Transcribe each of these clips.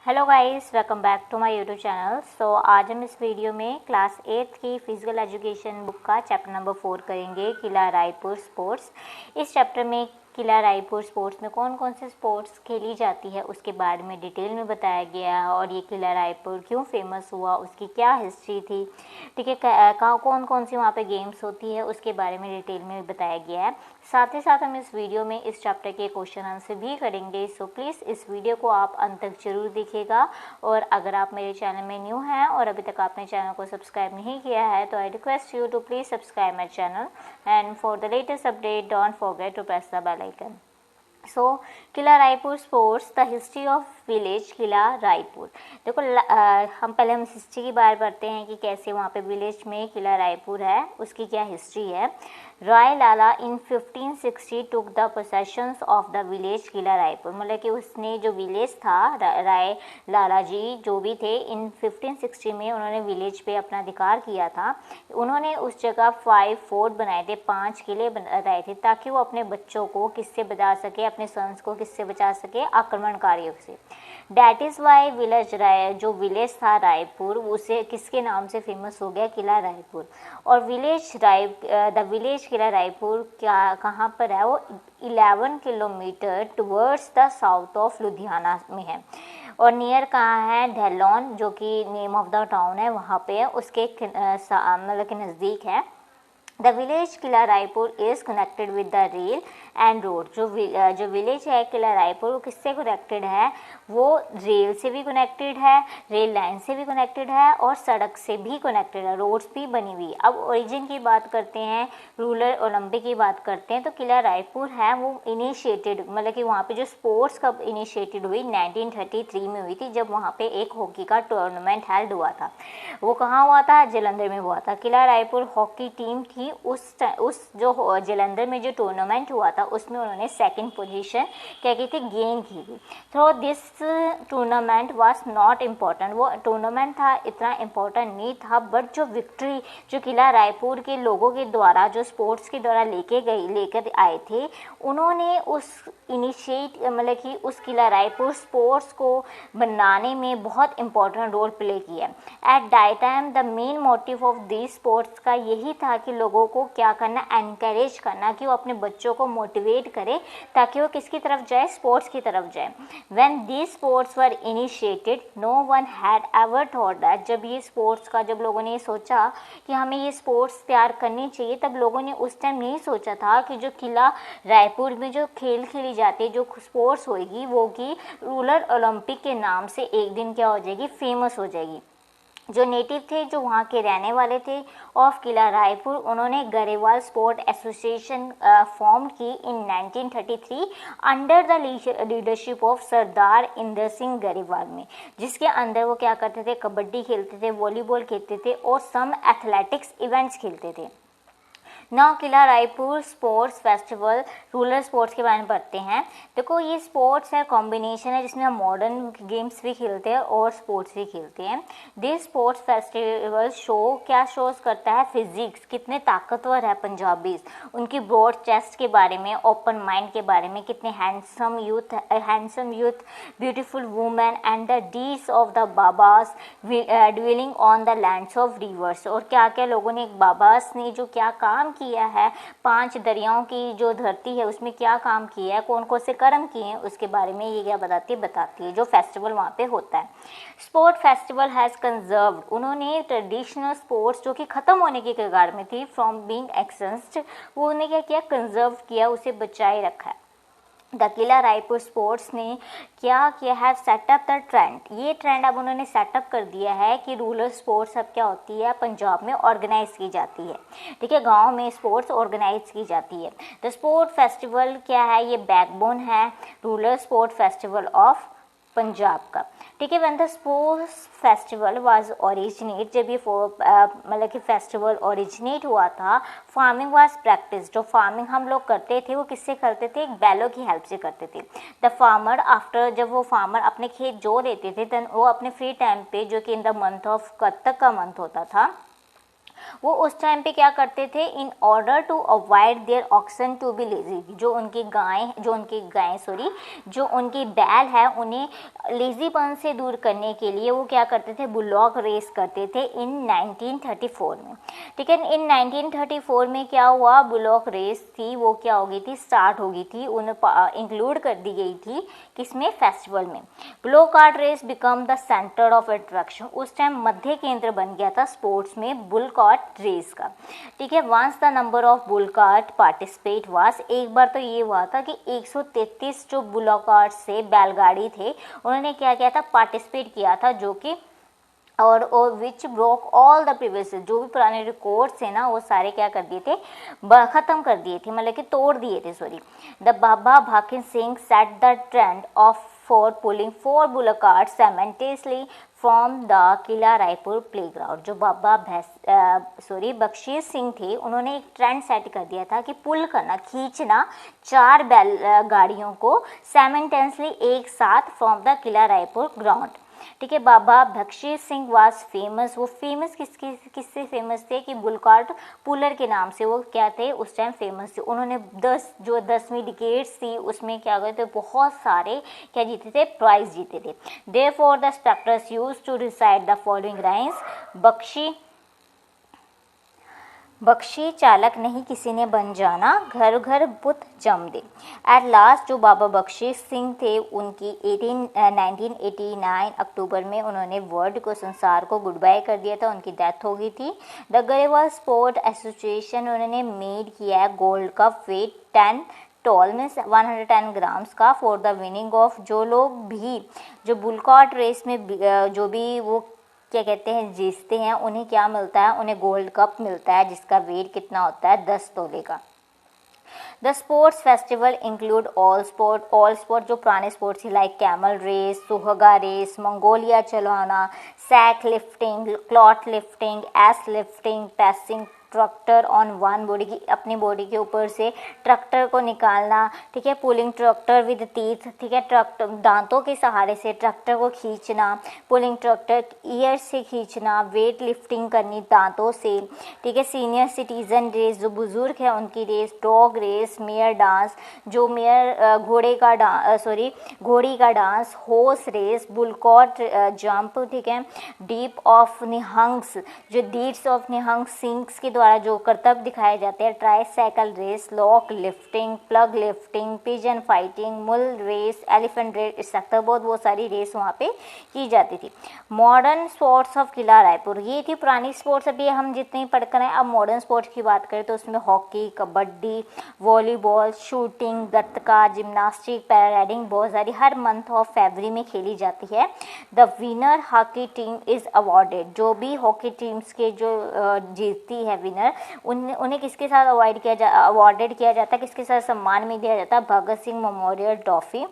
Hello guys, welcome back to my YouTube channel. आज हम इस वीडियो में क्लास 8 की फिजिकल एजुकेशन बुक का चैप्टर नंबर 4 करेंगे, किला रायपुर स्पोर्ट्स। इस चैप्टर में किला रायपुर स्पोर्ट्स में कौन कौन से स्पोर्ट्स खेली जाती है उसके बारे में डिटेल में बताया गया है, और ये किला रायपुर क्यों फेमस हुआ, उसकी क्या हिस्ट्री थी, ठीक है, कौन कौन सी वहाँ पे गेम्स होती है उसके बारे में डिटेल में बताया गया है। साथ ही साथ हम इस वीडियो में इस चैप्टर के क्वेश्चन आंसर भी करेंगे। सो प्लीज़ इस वीडियो को आप अंत तक जरूर देखिएगा। और अगर आप मेरे चैनल में न्यू हैं और अभी तक आपने चैनल को सब्सक्राइब नहीं किया है तो I request you to please subscribe my channel and for the latest update don't forget to press the bell icon. So Kila Raipur sports, the history of village Kila Raipur. देखो हम हिस्ट्री की बात करते हैं कि कैसे वहाँ पे विलेज में किला रायपुर है, उसकी क्या हिस्ट्री है। Rai Lala in 1560 took the possessions of the village Kila Raipur, मतलब कि उसने जो विलेज था, राय लाला जी जो भी थे, इन 1560 में उन्होंने विलेज पे अपना अधिकार किया था। उन्होंने उस जगह 5 फोर्ट बनाए थे, 5 किले बनाए थे, ताकि वो अपने बच्चों को किससे बचा सके, अपने सन्स को किससे बचा सके, आक्रमणकारियों से। डैट इज़ वाई विलेज राय, जो विलेज था रायपुर, उसे किसके नाम से फेमस हो गया, किला रायपुर। और द विलेज किला रायपुर क्या कहाँ पर है, वो 11 kilometre towards the south of Ludhiana में है। और नियर कहाँ है, ढेलौन, जो कि नेम ऑफ द टाउन है, वहाँ पे उसके मतलब के नज़दीक है। The village Kila Raipur is connected with the rail and road. जो विलेज है किला रायपुर, वो किससे कनेक्टेड है, वो रेल से भी कनेक्टेड है, रेल लाइन से भी कनेक्टेड है, और सड़क से भी कनेक्टेड है, रोड्स भी बनी हुई। अब ओरिजिन की बात करते हैं, रूरल ओलंपिक की बात करते हैं, तो किला रायपुर है वो इनिशिएटेड, मतलब कि वहाँ पे जो स्पोर्ट्स कब इनिशिएटेड हुई, 1933 में हुई थी, जब वहाँ पे एक हॉकी का टूर्नामेंट हेल्ड हुआ था। वो कहाँ हुआ था, जलंधर में हुआ था। किला रायपुर हॉकी टीम थी, उस जो जलंधर में जो टूर्नामेंट हुआ था उसमें उन्होंने सेकंड पोजीशन क्या की थी, गेन की थी। तो this tournament was not important, वो टूर्नामेंट था इतना इम्पोर्टेंट नहीं था, बट जो विक्ट्री जो किला रायपुर के लोगों के द्वारा, जो स्पोर्ट्स के द्वारा लेकर आए थे, उन्होंने उस इनिशिएट मतलब कि उस किला रायपुर स्पोर्ट्स को बनाने में बहुत इम्पोर्टेंट रोल प्ले किया। At that time the main motive of this sports का यही था कि लोगों को क्या करना, एनकरेज करना, कि वो अपने बच्चों को मोटिवेट करे ताकि वो किसकी तरफ जाए, स्पोर्ट्स की तरफ जाए। When these sports were initiated no one had ever thought that, जब लोगों ने ये सोचा कि हमें ये स्पोर्ट्स तैयार करनी चाहिए, तब लोगों ने उस टाइम नहीं सोचा था कि जो किला रायपुर में जो खेल खेली जाती है, जो स्पोर्ट्स होगी, वो की रूरल ओलंपिक के नाम से एक दिन क्या हो जाएगी, फेमस हो जाएगी। जो नेटिव थे, जो वहाँ के रहने वाले थे ऑफ किला रायपुर, उन्होंने गरेवाल स्पोर्ट एसोसिएशन फॉर्म की इन 1933 अंडर द लीडरशिप ऑफ सरदार इंदर सिंह गरेवाल में, जिसके अंदर वो क्या करते थे, कबड्डी खेलते थे, वॉलीबॉल खेलते थे, और सम एथलेटिक्स इवेंट्स खेलते थे। Now Kila Raipur sports festival, rural sports के बारे में पढ़ते हैं। देखो ये स्पोर्ट्स है, कॉम्बिनेशन है, जिसमें हम मॉडर्न गेम्स भी खेलते हैं और स्पोर्ट्स भी खेलते हैं। दिस स्पोर्ट्स फेस्टिवल क्या शोज करता है, फिजिक्स, कितने ताकतवर है पंजाबीज, उनकी ब्रॉड चेस्ट के बारे में, ओपन माइंड के बारे में, कितने handsome youth, beautiful women and the deeds of the babas dwelling on the lands of rivers. और क्या क्या लोगों ने, बाबास ने जो क्या काम किया है, 5 दरियाओं की जो धरती है उसमें क्या काम किया है, कौन कौन से कर्म किए हैं, उसके बारे में ये क्या बताती है जो फेस्टिवल वहाँ पे होता है। स्पोर्ट फेस्टिवल हैज़ कंजर्व्ड, उन्होंने ट्रेडिशनल स्पोर्ट्स जो कि ख़त्म होने के कगार में थी, फ्रॉम बीइंग एक्सटेंस्ड, वो उन्हें क्या किया, कंजर्व किया, उसे बचाए रखा है। द किला रायपुर स्पोर्ट्स ने क्या किया है, सेटअप द ट्रेंड, ये ट्रेंड अब उन्होंने सेटअप कर दिया है कि रूरल स्पोर्ट्स अब क्या होती है, पंजाब में ऑर्गेनाइज की जाती है, ठीक है, गांव में स्पोर्ट्स ऑर्गेनाइज की जाती है। द स्पोर्ट फेस्टिवल क्या है, ये बैकबोन है rural sport festival of Punjab का, ठीक है। When the sports festival was originate, जब ये मतलब कि फेस्टिवल ओरिजिनेट हुआ था, फार्मिंग वाज प्रैक्टिस, जो फार्मिंग हम लोग करते थे वो किससे करते थे, एक बैलों की हेल्प से करते थे। द फार्मर आफ्टर, जब वो फार्मर अपने खेत जो लेते थे, देन वो अपने फ्री टाइम पे, जो कि इन द मंथ ऑफ कत्तक का मंथ होता था, वो उस टाइम पे क्या करते थे, in order to avoid their oxen to be lazy, जो उनकी बैल है उन्हें लेजीपन से दूर करने के लिए वो क्या करते थे, बुलॉक रेस करते थे इन 1934 में। ठीक है, इन 1934 में क्या हुआ, बुलॉक रेस थी वो क्या हो गई थी, स्टार्ट हो गई थी, उन्हें इंक्लूड कर दी गई थी किसमें, फेस्टिवल में। Bull cart race become the centre of attraction, उस टाइम मध्य केंद्र बन गया था स्पोर्ट्स में बुल कार्ट रेस का। ठीक है, once the number of bull cart participate was, एक बार तो ये हुआ था कि 133 जो बुल कार्ट से बैलगाड़ी थे उन्होंने क्या किया था, पार्टिसिपेट किया था, जो कि और विच ब्रोक ऑल द प्रीवियस, जो भी पुराने रिकॉर्ड्स है ना वो सारे क्या कर दिए थे, ख़त्म कर दिए थे, मतलब कि तोड़ दिए थे, sorry. The baba Bhakin Singh set the trend of for pulling 4 bull cart simultaneously from the Kila Raipur playground. जो बाबा बख्शी सिंह थे उन्होंने एक ट्रेंड सेट कर दिया था कि पुल करना, खींचना 4 बैल गाड़ियों को साइमल्टेनियसली एक साथ from the Kila Raipur ground. ठीक है, बाबा बख्शी सिंह वाज फेमस, वो फेमस किससे फेमस थे कि बुल कार्ट पुलर के नाम से वो क्या थे, उस टाइम फेमस थे। उन्होंने 10वीं डिकेड्स थी उसमें क्या गए थे, बहुत सारे क्या जीते थे, प्राइज जीते थे। Therefore the spectators used to recite the following lines, बख्शी चालक नहीं किसी ने बन जाना, घर घर बुत जम दे। एट लास्ट जो बाबा बख्शी सिंह थे उनकी 1989 अक्टूबर में उन्होंने वर्ल्ड को, संसार को गुड बाय कर दिया था, उनकी डेथ हो गई थी। द गरेवाल स्पोर्ट एसोसिएशन उन्होंने मेड किया है गोल्ड कप वेट 10 टॉल में 110 ग्राम्स का फॉर द विनिंग ऑफ, जो लोग भी जो बुल कार्ट रेस में जो भी वो क्या कहते हैं जीतते हैं उन्हें क्या मिलता है, उन्हें गोल्ड कप मिलता है जिसका वेट कितना होता है, 10 तोले का। The sports festival include all sport जो पुराने स्पोर्ट्स ही लाइक कैमल रेस, सुहगा रेस, मंगोलिया चलाना, सैक लिफ्टिंग, क्लॉथ लिफ्टिंग, एस lifting, passing tractor on one body, की अपनी बॉडी के ऊपर से ट्रैक्टर को निकालना। ठीक है, पुलिंग ट्रैक्टर विद टीथ, ठीक है, ट्रैक्टर दांतों के सहारे से ट्रैक्टर को खींचना, पुलिंग ट्रैक्टर ईयर से खींचना, वेट लिफ्टिंग करनी दांतों से। ठीक है, सीनियर सिटीजन रेस जो बुजुर्ग है उनकी race, dog race, mare dance जो मेयर घोड़ी का dance, horse race, bullock cart jump, ठीक है, डीप ऑफ निहंग्स जो डीड्स ऑफ निहंग सिंग्स के द्वारा जो कर्तव्य दिखाए जाते हैं, tricycle race, log lifting, plough lifting, pigeon fighting, mule race, elephant race, etcetera बहुत सारी रेस वहाँ पे की जाती थी। मॉडर्न स्पोर्ट्स ऑफ किला रायपुर, ये थी पुरानी स्पोर्ट्स, अभी हम जितनी पढ़कर आए। अब मॉडर्न स्पोर्ट्स की बात करें तो उसमें hockey, kabaddi, volleyball, shooting, gatka, gymnastic, paragliding बहुत सारी हर मंथ ऑफ फरवरी में खेली जाती है। The winner hockey team is awarded, जो भी हॉकी टीम्स के जो जीतती है विनर उन्हें किसके साथ अवॉर्डेड किया जाता है, किसके साथ सम्मान में दिया जाता है, भगत सिंह मेमोरियल ट्रॉफी।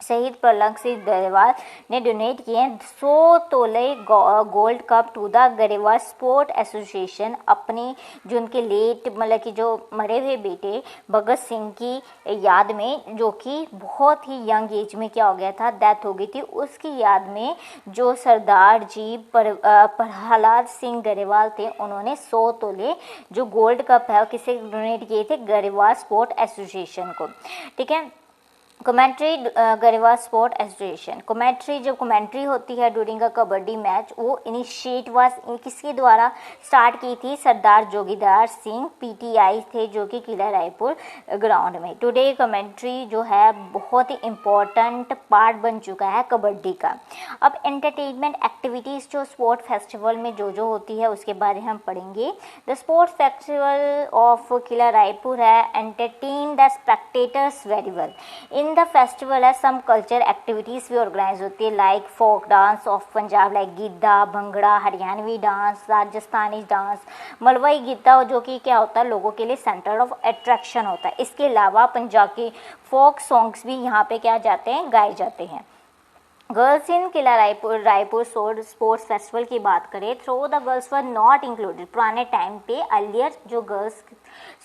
शहीद प्रलंग सिंह गरेवाल ने डोनेट किए 100 तोले gold cup to the Grewal sport association, अपने जो उनके लेट मतलब कि जो मरे हुए बेटे भगत सिंह की याद में, जो कि बहुत ही यंग एज में क्या हो गया था, डेथ हो गई थी, उसकी याद में जो सरदार जी प्रहलाद सिंह गरेवाल थे उन्होंने 100 तोले जो गोल्ड कप है किसे डोनेट किए थे, गरेवाल स्पोर्ट एसोसिएशन को। ठीक है, commentary Grewal sport association, commentary होती है ड्यूरिंग अ कबड्डी मैच, वो इनिशिएट वाज किसके द्वारा स्टार्ट की थी, सरदार जोगीदार सिंह, पीटीआई थे जो कि किला रायपुर ग्राउंड में। टुडे कमेंट्री जो है बहुत ही इम्पोर्टेंट पार्ट बन चुका है कबड्डी का। अब एंटरटेनमेंट एक्टिविटीज़ जो स्पोर्ट फेस्टिवल में जो होती है उसके बारे में हम पढ़ेंगे। द स्पोर्ट्स फेस्टिवल ऑफ किला रायपुर है entertain the spectators very well. In the festival है सम कल्चर एक्टिविटीज़ भी ऑर्गेनाइज होती है like folk dance of Punjab like Giddha, Bhangra, Haryanvi dance, Rajasthani dance, Malwai Giddha जो कि क्या होता है लोगों के लिए सेंटर ऑफ अट्रैक्शन होता है। इसके अलावा पंजाब के फोक सॉन्ग्स भी यहाँ पे क्या जाते हैं, गाए जाते हैं। Girls in Kila Raipur sports festival की बात करें, through the girls were not included. पुराने टाइम पे अर्लियर जो गर्ल्स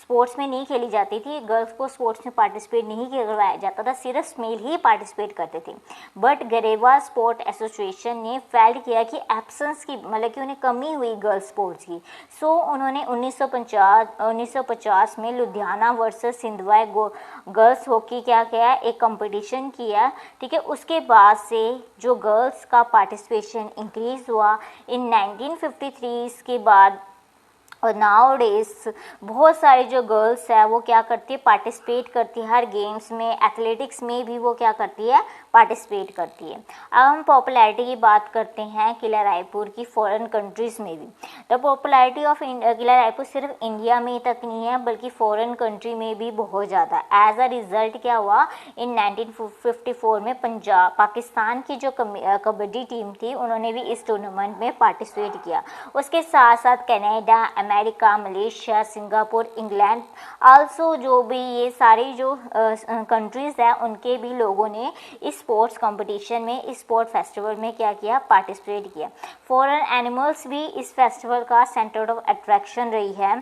स्पोर्ट्स में नहीं खेली जाती थी, गर्ल्स को स्पोर्ट्स में पार्टिसिपेट नहीं करवाया जाता था, सिर्फ मेल ही पार्टिसिपेट करते थे। बट गरेवा स्पोर्ट एसोसिएशन ने फेल्ड किया कि एब्सेंस की मतलब कि उन्हें कमी हुई गर्ल्स स्पोर्ट्स की। सो उन्होंने 1950 में Ludhiana versus Sendhwa girls hockey क्या किया, एक कंपटीशन किया। ठीक है, उसके बाद से जो गर्ल्स का पार्टिसिपेशन इंक्रीज हुआ इन 1953 के बाद। और नाउ डेज बहुत सारे जो गर्ल्स है वो क्या करती है, पार्टिसिपेट करती है हर गेम्स में, एथलेटिक्स में भी वो क्या करती है, पार्टिसिपेट करती है। अब हम पॉपुलैरिटी की बात करते हैं किला रायपुर की फॉरेन कंट्रीज़ में भी। द पॉपुलैरिटी ऑफ किला रायपुर सिर्फ इंडिया में तक नहीं है बल्कि फॉरेन कंट्री में भी बहुत ज़्यादा। एज अ रिज़ल्ट क्या हुआ, इन 1954 में पाकिस्तान की जो कबड्डी टीम थी उन्होंने भी इस टूर्नामेंट में पार्टिसिपेट किया। उसके साथ साथ Canada, America, Malaysia, Singapore, England also, जो भी ये सारी जो कंट्रीज़ हैं उनके भी लोगों ने इस स्पोर्ट्स कंपटीशन में, इस स्पोर्ट फेस्टिवल में क्या किया, पार्टिसिपेट किया। फॉरेन एनिमल्स भी इस फेस्टिवल का सेंटर ऑफ अट्रैक्शन रही है।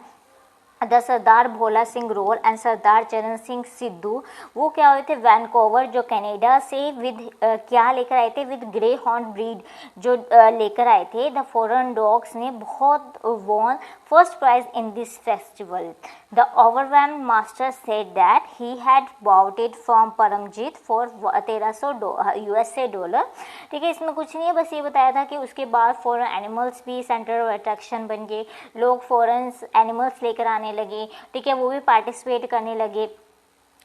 The Sardar Bhola Singh roll and Sardar Charan Singh Sidhu, वो क्या हुए थे, वैनकोवर जो कनाडा से विद क्या लेकर आए थे, विद ग्रे हॉर्न ब्रीड जो लेकर आए थे। द फॉरेन डॉग्स ने बहुत won first prize in this festival. The overwhelmed master said that he had bought it from Paramjit for 1300 USA dollar. ठीक है, इसमें कुछ नहीं है, बस ये बताया था कि उसके बाद फॉरेन एनिमल्स भी सेंटर ऑफ अट्रैक्शन बन गए, लोग फॉरेन एनिमल्स लेकर आने लगे। ठीक है, वो भी पार्टिसिपेट करने लगे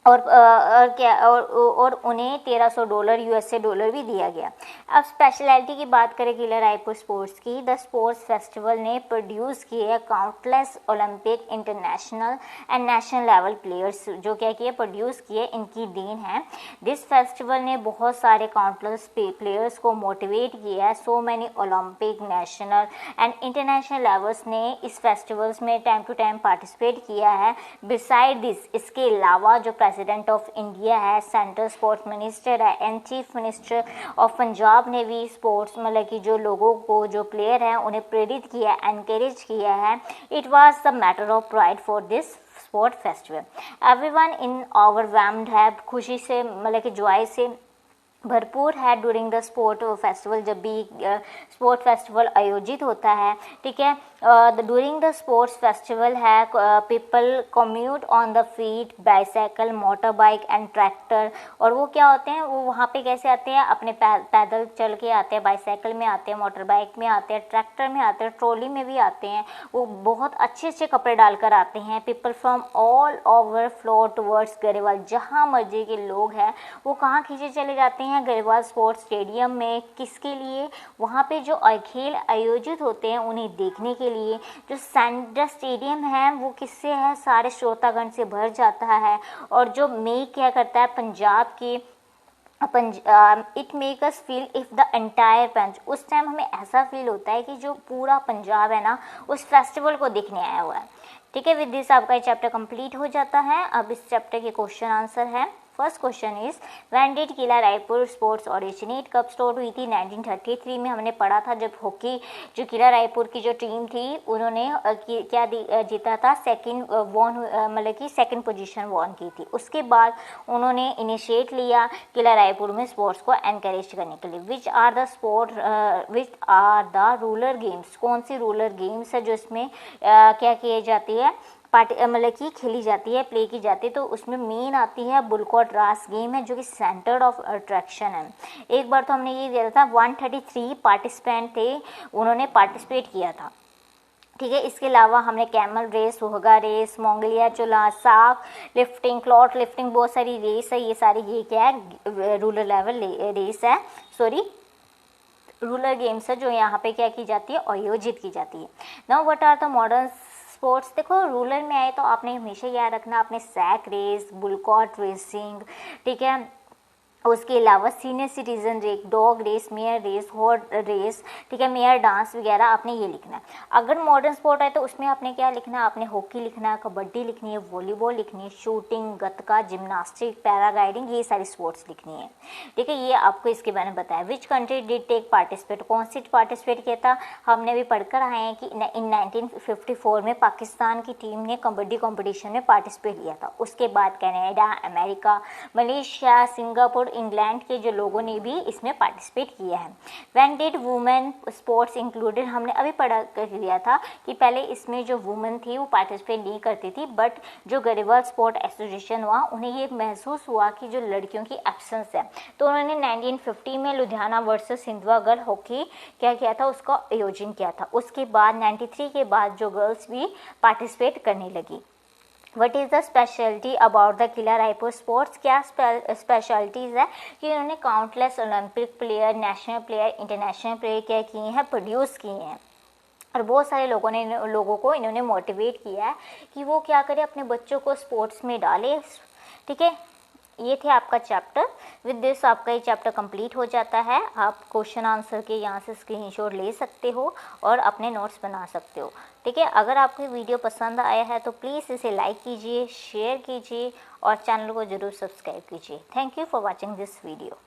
और उन्हें $1300 USA डॉलर भी दिया गया। अब स्पेशलिटी की बात करें किला रायपुर स्पोर्ट्स की, द स्पोर्ट्स फेस्टिवल ने प्रोड्यूस किए countless Olympic, international and national level players, जो क्या किए, प्रोड्यूस किए, इनकी देन है। दिस फेस्टिवल ने बहुत सारे काउंटलेस प्लेयर्स को मोटिवेट किया है। So many Olympic, national and international levels ने इस फेस्टिवल्स में टाइम टू टाइम पार्टिसिपेट किया है। बिसाइड दिस, इसके अलावा जो प्रेसिडेंट ऑफ इंडिया है, सेंट्रल स्पोर्ट्स मिनिस्टर है and chief minister of Punjab ने भी स्पोर्ट्स मतलब कि जो लोगों को, जो प्लेयर हैं उन्हें प्रेरित किया, एनकरेज किया है। It was the matter of pride for this sport festival. Everyone in overwhelmed है, खुशी से मतलब कि जॉय से भरपूर है ड्यूरिंग द स्पोर्ट फेस्टिवल, जब भी स्पोर्ट फेस्टिवल आयोजित होता है। ठीक है, ड्यूरिंग द स्पोर्ट्स फेस्टिवल है, people commute on the feet, bicycle, motor bike and tractor. और वो क्या होते हैं, वो वहाँ पे कैसे आते हैं, अपने पैदल चल के आते हैं, बाईसाइकिल में आते हैं, मोटर बाइक में आते हैं, ट्रैक्टर में आते हैं, ट्रॉली में भी आते हैं। वो बहुत अच्छे अच्छे कपड़े डालकर आते हैं। People from all over flow towards Grewal, जहाँ मर्जी के लोग हैं वो कहाँ खींचे चले जाते हैं, गरेवाल स्पोर्ट्स स्टेडियम में। किसके लिए, वहाँ पे जो खेल आयोजित होते हैं उन्हें देखने के लिए। जो सेंट्रल स्टेडियम है वो किससे है, सारे श्रोतागण से भर जाता है। और जो मेक क्या करता है, पंजाब की it make us feel if the entire punch, उस टाइम हमें ऐसा फील होता है कि जो पूरा पंजाब है ना उस फेस्टिवल को देखने आया हुआ है। ठीक है, विद दिस आपका ये चैप्टर कंप्लीट हो जाता है। अब इस चैप्टर के क्वेश्चन आंसर है। First question is, when did Qila Raipur sports originate, कब स्टार्ट हुई थी? 1933 में हमने पढ़ा था, जब हॉकी जो किला रायपुर की जो टीम थी उन्होंने क्या जीता था, सेकंड मतलब कि सेकंड पोजीशन वॉन की थी। उसके बाद उन्होंने इनिशिएट लिया किला रायपुर में स्पोर्ट्स को एनकरेज करने के लिए। Which are the rural games, कौन सी रूरल गेम्स है जो इसमें क्या किए जाती है, मतलब कि खेली जाती है, प्ले की जाती है। तो उसमें मेन आती है बुलकॉट रास गेम है, जो कि सेंटर ऑफ अट्रैक्शन है। एक बार तो हमने ये दिया था, 133 पार्टिसिपेंट थे, उन्होंने पार्टिसिपेट किया था। ठीक है, इसके अलावा हमने कैमल रेस, सुहगा रेस, मोंगलिया चूल्हा, साग लिफ्टिंग, क्लॉट लिफ्टिंग, बहुत सारी रेस है। ये सारी ये क्या है, रूरल लेवल रेस है, रूरल गेम्स है जो यहाँ पे क्या की जाती है, आयोजित की जाती है। Now what are the modern sports. देखो रूरल में आए तो आपने हमेशा याद रखना, आपने सैक रेस, बुलकॉट रेसिंग, ठीक है, उसके अलावा senior citizen race, dog race, mare race, horse race, ठीक है, मेयर डांस वगैरह आपने ये लिखना है। अगर मॉडर्न स्पोर्ट है तो उसमें आपने क्या लिखना है, आपने हॉकी लिखना है, कबड्डी लिखनी है, वॉलीबॉल लिखनी है, शूटिंग, गतका, जिम्नास्टिक, पैराग्लाइडिंग, ये सारी स्पोर्ट्स लिखनी है। ठीक है, ये आपको इसके बारे में बताया। Which country did take participate, कौन सी पार्टिसिपेट किया था, हमने भी पढ़कर आए हैं कि इन 1954 में पाकिस्तान की टीम ने कबड्डी कॉम्पिटिशन में पार्टिसिपेट किया था। उसके बाद Canada, America, Malaysia, Singapore, England के जो लोगों ने भी इसमें पार्टिसिपेट किया है। When did women sports included, हमने अभी पढ़ा कर लिया था कि पहले इसमें जो वुमेन थी वो पार्टिसिपेट नहीं करती थी, बट जो गढ़वाल स्पोर्ट एसोसिएशन हुआ उन्हें ये महसूस हुआ कि जो लड़कियों की एब्सेंस है, तो उन्होंने 1950 में लुधियाना वर्सेस हिंदवा गर्ल हॉकी क्या किया था, उसका आयोजन किया था। उसके बाद 93 के बाद जो गर्ल्स भी पार्टिसिपेट करने लगी। What is the speciality about the Kila Raipur sports, क्या स्पेशलिटीज़ है कि उन्होंने countless Olympic player, national player, international player क्या किए हैं, प्रोड्यूस किए हैं। और बहुत सारे लोगों को इन्होंने मोटिवेट किया है कि वो क्या करें, अपने बच्चों को स्पोर्ट्स में डालें। ठीक है, ये थे आपका चैप्टर। विद दिस आपका ये चैप्टर कंप्लीट हो जाता है। आप क्वेश्चन आंसर के यहाँ से स्क्रीनशॉट ले सकते हो और अपने नोट्स बना सकते हो। ठीक है, अगर आपको वीडियो पसंद आया है तो प्लीज़ इसे लाइक कीजिए, शेयर कीजिए और चैनल को ज़रूर सब्सक्राइब कीजिए। Thank you for watching this video.